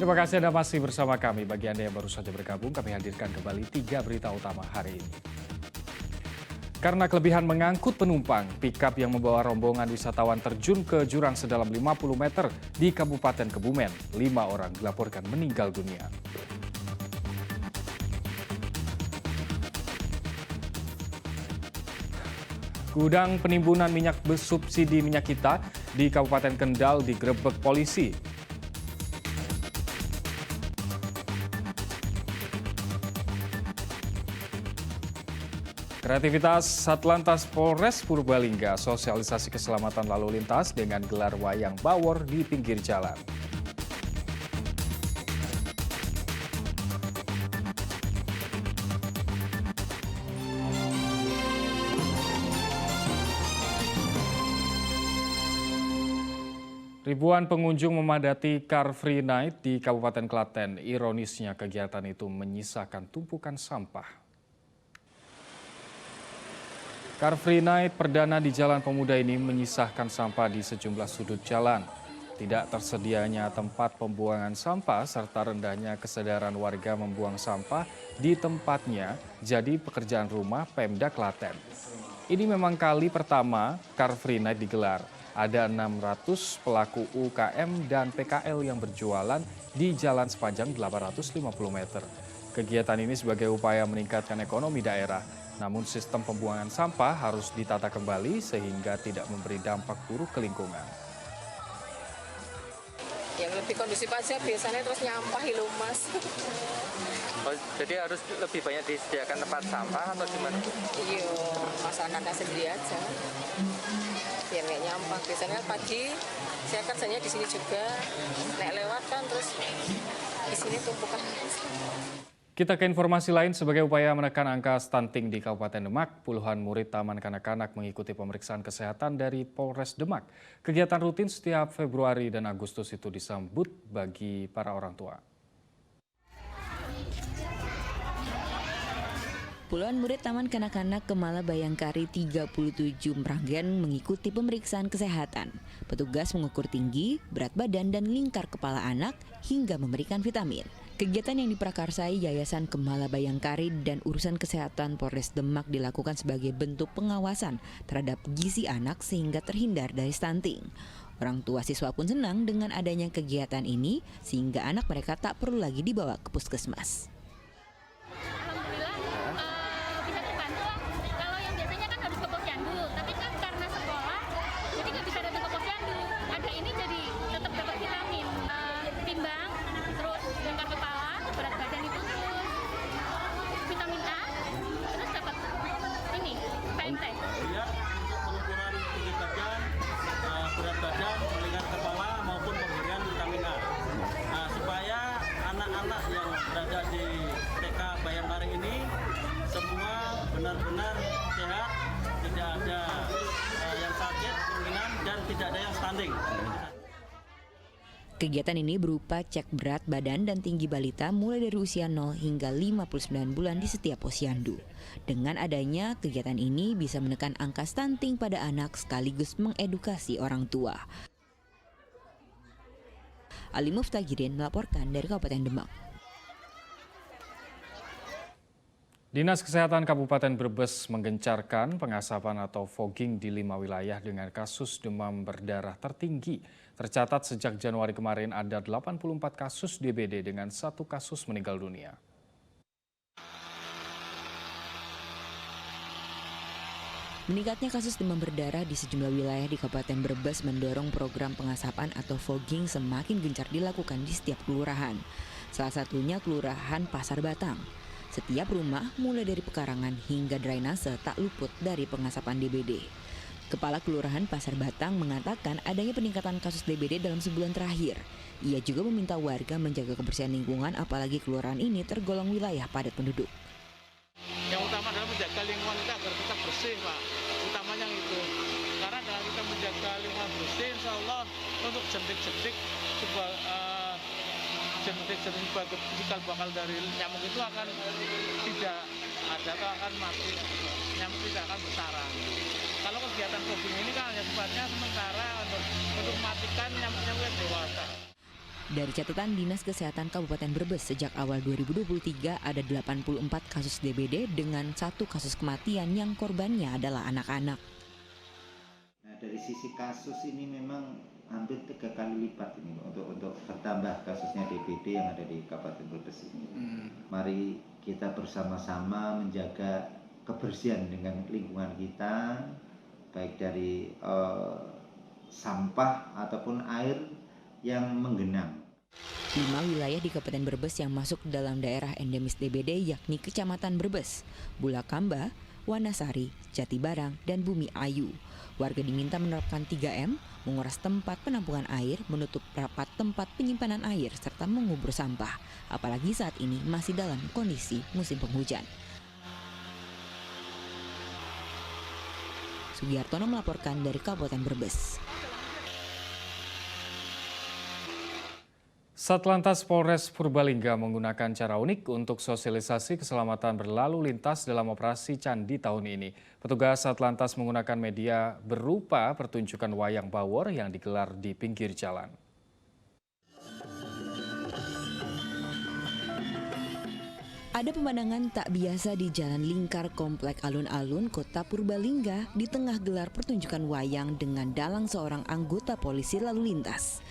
Terima kasih Anda masih bersama kami. Bagi Anda yang baru saja bergabung, kami hadirkan kembali 3 berita utama hari ini. Karena kelebihan mengangkut penumpang, pikap yang membawa rombongan wisatawan terjun ke jurang sedalam 50 meter di Kabupaten Kebumen. 5 orang dilaporkan meninggal dunia. Gudang penimbunan minyak bersubsidi minyak kita di Kabupaten Kendal digerebek polisi. Kreativitas Satlantas Polres Purbalingga sosialisasi keselamatan lalu lintas dengan gelar wayang bawor di pinggir jalan. Ribuan pengunjung memadati Car Free Night di Kabupaten Klaten. Ironisnya kegiatan itu menyisakan tumpukan sampah. Car Free Night perdana di Jalan Pemuda ini menyisahkan sampah di sejumlah sudut jalan. Tidak tersedianya tempat pembuangan sampah serta rendahnya kesadaran warga membuang sampah di tempatnya jadi pekerjaan rumah Pemda Klaten. Ini memang kali pertama Car Free Night digelar. Ada 600 pelaku UKM dan PKL yang berjualan di jalan sepanjang 850 meter. Kegiatan ini sebagai upaya meningkatkan ekonomi daerah. Namun sistem pembuangan sampah harus ditata kembali sehingga tidak memberi dampak buruk ke lingkungan. Yang lebih kondusif aja biasanya terus nyampah loh mas. Oh, jadi harus lebih banyak disediakan tempat sampah atau gimana? Iya, masyarakatnya sendiri aja. Biar nggak nyampah. Biasanya pagi saya kerjanya di sini juga. Naik lewat kan terus di sini tumpukan. Kita ke informasi lain, sebagai upaya menekan angka stunting di Kabupaten Demak, puluhan murid Taman Kanak-kanak mengikuti pemeriksaan kesehatan dari Polres Demak. Kegiatan rutin setiap Februari dan Agustus itu disambut bagi para orang tua. Puluhan murid Taman Kanak-kanak Kemala Bayangkari 37 Meragen mengikuti pemeriksaan kesehatan. Petugas mengukur tinggi, berat badan, dan lingkar kepala anak hingga memberikan vitamin. Kegiatan yang diprakarsai Yayasan Kemala Bayangkari dan Urusan Kesehatan Polres Demak dilakukan sebagai bentuk pengawasan terhadap gizi anak sehingga terhindar dari stunting. Orang tua siswa pun senang dengan adanya kegiatan ini sehingga anak mereka tak perlu lagi dibawa ke puskesmas. Berat badan, lingkar kepala maupun pemberian vitamin A. Nah, supaya anak-anak yang berada di TK Bayangkari ini semua benar-benar sehat, tidak ada yang sakit kemungkinan dan tidak ada yang stunting. Kegiatan ini berupa cek berat badan dan tinggi balita mulai dari usia 0 hingga 59 bulan di setiap posyandu. Dengan adanya kegiatan ini bisa menekan angka stunting pada anak sekaligus mengedukasi orang tua. Ali Muftagirin melaporkan dari Kabupaten Demak. Dinas Kesehatan Kabupaten Brebes menggencarkan pengasapan atau fogging di 5 wilayah dengan kasus demam berdarah tertinggi. Tercatat sejak Januari kemarin ada 84 kasus DBD dengan 1 kasus meninggal dunia. Meningkatnya kasus demam berdarah di sejumlah wilayah di Kabupaten Brebes mendorong program pengasapan atau fogging semakin gencar dilakukan di setiap kelurahan. Salah satunya Kelurahan Pasar Batang. Setiap rumah, mulai dari pekarangan hingga drainase, tak luput dari pengasapan DBD. Kepala Kelurahan Pasar Batang mengatakan adanya peningkatan kasus DBD dalam sebulan terakhir. Ia juga meminta warga menjaga kebersihan lingkungan, apalagi kelurahan ini tergolong wilayah padat penduduk. Yang utama adalah menjaga lingkungan kita agar tetap bersih, Pak. Utamanya itu. Karena dengan kita menjaga lingkungan bersih, insya Allah untuk jentik-jentik jentik-jentik bakal dari nyamuk itu akan tidak ada atau akan mati. Nyamuk tidak akan bersarang. Kalau kegiatan fogging ini kan hanya sifatnya sementara untuk mematikan nyamuk-nyamuk yang dewasa. Dari catatan Dinas Kesehatan Kabupaten Brebes, sejak awal 2023 ada 84 kasus DBD dengan 1 kasus kematian yang korbannya adalah anak-anak. Nah, dari sisi kasus ini memang hampir 3 kali lipat ini untuk bertambah kasusnya DBD yang ada di Kabupaten Brebes ini. Mari kita bersama-sama menjaga kebersihan dengan lingkungan kita, baik dari sampah ataupun air yang menggenang. 5 wilayah di Kabupaten Brebes yang masuk dalam daerah endemis DBD yakni Kecamatan Brebes, Bulakamba, Wanasari, Jatibarang, dan Bumi Ayu. Warga diminta menerapkan 3M, menguras tempat penampungan air, menutup rapat tempat penyimpanan air, serta mengubur sampah. Apalagi saat ini masih dalam kondisi musim penghujan. Sugiartono melaporkan dari Kabupaten Brebes. Satlantas Polres Purbalingga menggunakan cara unik untuk sosialisasi keselamatan berlalu lintas dalam operasi Candi tahun ini. Petugas Satlantas menggunakan media berupa pertunjukan wayang bawor yang digelar di pinggir jalan. Ada pemandangan tak biasa di jalan lingkar Komplek Alun-Alun, Kota Purbalingga di tengah gelar pertunjukan wayang dengan dalang seorang anggota polisi lalu lintas.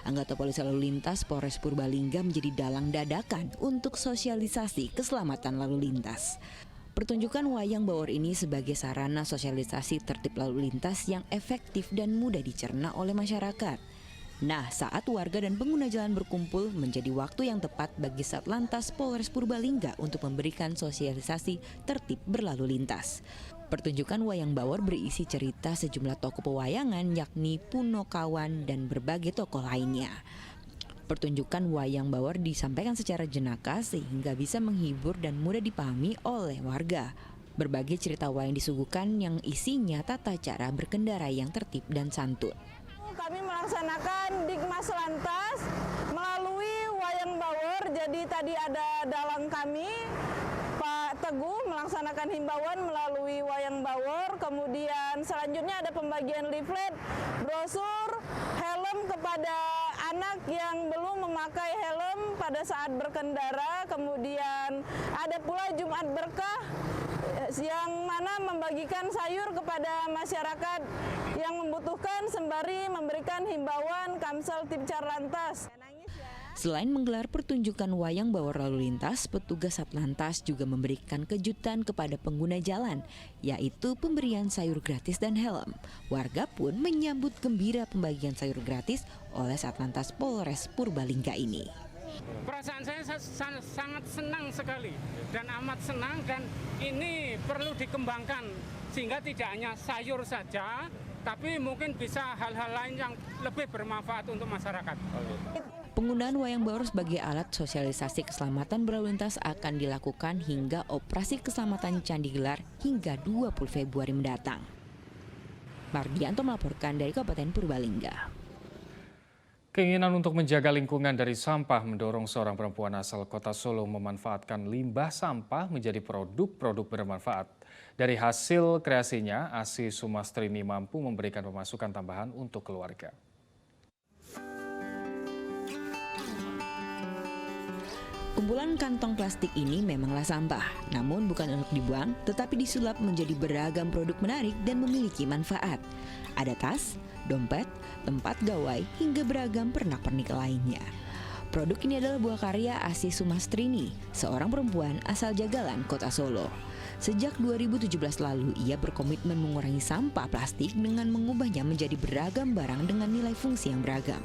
Anggota polisi lalu lintas Polres Purbalingga menjadi dalang dadakan untuk sosialisasi keselamatan lalu lintas. Pertunjukan wayang bawor ini sebagai sarana sosialisasi tertib lalu lintas yang efektif dan mudah dicerna oleh masyarakat. Nah, saat warga dan pengguna jalan berkumpul menjadi waktu yang tepat bagi Satlantas Polres Purbalingga untuk memberikan sosialisasi tertib berlalu lintas. Pertunjukan wayang bawor berisi cerita sejumlah tokoh pewayangan yakni Punokawan dan berbagai tokoh lainnya. Pertunjukan wayang bawor disampaikan secara jenaka sehingga bisa menghibur dan mudah dipahami oleh warga. Berbagai cerita wayang disuguhkan yang isinya tata cara berkendara yang tertib dan santun. Kami melaksanakan Dikmas Lantas melalui wayang bawor. Jadi tadi ada dalang kami, Pak Teguh, melaksanakan himbauan melalui wayang bawor. Kemudian selanjutnya ada pembagian leaflet, brosur, helm kepada anak yang belum memakai helm pada saat berkendara. Kemudian ada pula Jumat Berkah yang mana membagikan sayur kepada masyarakat yang membutuhkan sembari memberikan himbauan Kamsel Tipcar Lantas. Selain menggelar pertunjukan wayang bawor lalu lintas, petugas Satlantas juga memberikan kejutan kepada pengguna jalan, yaitu pemberian sayur gratis dan helm. Warga pun menyambut gembira pembagian sayur gratis oleh Satlantas Polres Purbalingga ini. Perasaan saya sangat senang sekali dan amat senang, dan ini perlu dikembangkan sehingga tidak hanya sayur saja, tapi mungkin bisa hal-hal lain yang lebih bermanfaat untuk masyarakat. Penggunaan wayang bawor sebagai alat sosialisasi keselamatan berlalu lintas akan dilakukan hingga operasi keselamatan Candi gelar hingga 20 Februari mendatang. Mardianto melaporkan dari Kabupaten Purbalingga. Keinginan untuk menjaga lingkungan dari sampah mendorong seorang perempuan asal Kota Solo memanfaatkan limbah sampah menjadi produk-produk bermanfaat. Dari hasil kreasinya, Asi Sumastrini mampu memberikan pemasukan tambahan untuk keluarga. Kumpulan kantong plastik ini memanglah sampah, namun bukan untuk dibuang, tetapi disulap menjadi beragam produk menarik dan memiliki manfaat. Ada tas, dompet, tempat gawai, hingga beragam pernak-pernik lainnya. Produk ini adalah buah karya Asi Sumastrini, seorang perempuan asal Jagalan, Kota Solo. Sejak 2017 lalu, ia berkomitmen mengurangi sampah plastik dengan mengubahnya menjadi beragam barang dengan nilai fungsi yang beragam.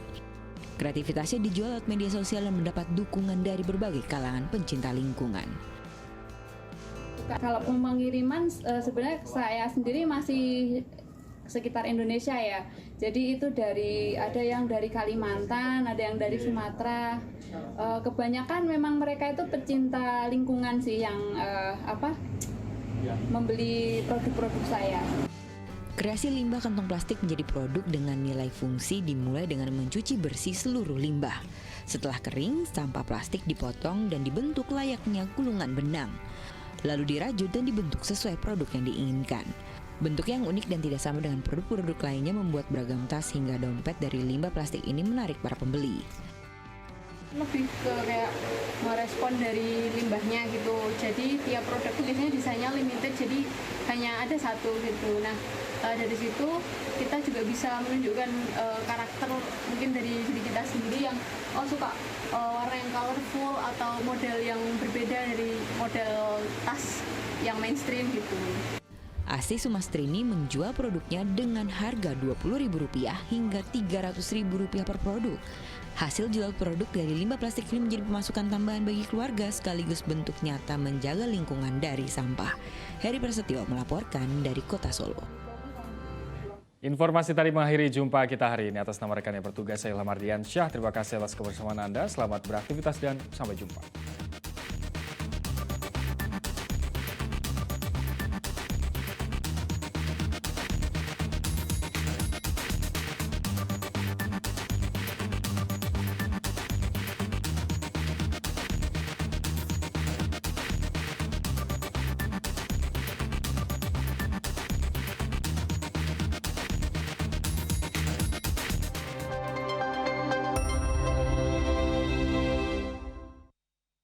Kreativitasnya dijual lewat media sosial dan mendapat dukungan dari berbagai kalangan pencinta lingkungan. Kalau pengiriman sebenarnya saya sendiri masih sekitar Indonesia ya. Jadi itu ada yang dari Kalimantan, ada yang dari Sumatera. Kebanyakan memang mereka itu pecinta lingkungan sih yang membeli produk-produk saya. Kreasi limbah kantong plastik menjadi produk dengan nilai fungsi dimulai dengan mencuci bersih seluruh limbah. Setelah kering, sampah plastik dipotong dan dibentuk layaknya gulungan benang. Lalu dirajut dan dibentuk sesuai produk yang diinginkan. Bentuk yang unik dan tidak sama dengan produk-produk lainnya membuat beragam tas hingga dompet dari limbah plastik ini menarik para pembeli. Lebih ke kayak merespon dari limbahnya gitu. Jadi tiap produk itu biasanya desainnya limited, jadi hanya ada satu gitu. Nah dari situ kita juga bisa menunjukkan karakter mungkin dari diri kita sendiri yang suka warna yang colorful atau model yang berbeda dari model tas yang mainstream gitu. Asih Sumastrini menjual produknya dengan harga Rp20.000 hingga Rp300.000 per produk. Hasil jual produk dari limbah plastik ini menjadi pemasukan tambahan bagi keluarga sekaligus bentuk nyata menjaga lingkungan dari sampah. Heri Prasetyo melaporkan dari Kota Solo. Informasi tadi mengakhiri jumpa kita hari ini. Atas nama rekan yang bertugas, saya Ilham Ardiansyah. Terima kasih atas kebersamaan Anda. Selamat beraktivitas dan sampai jumpa.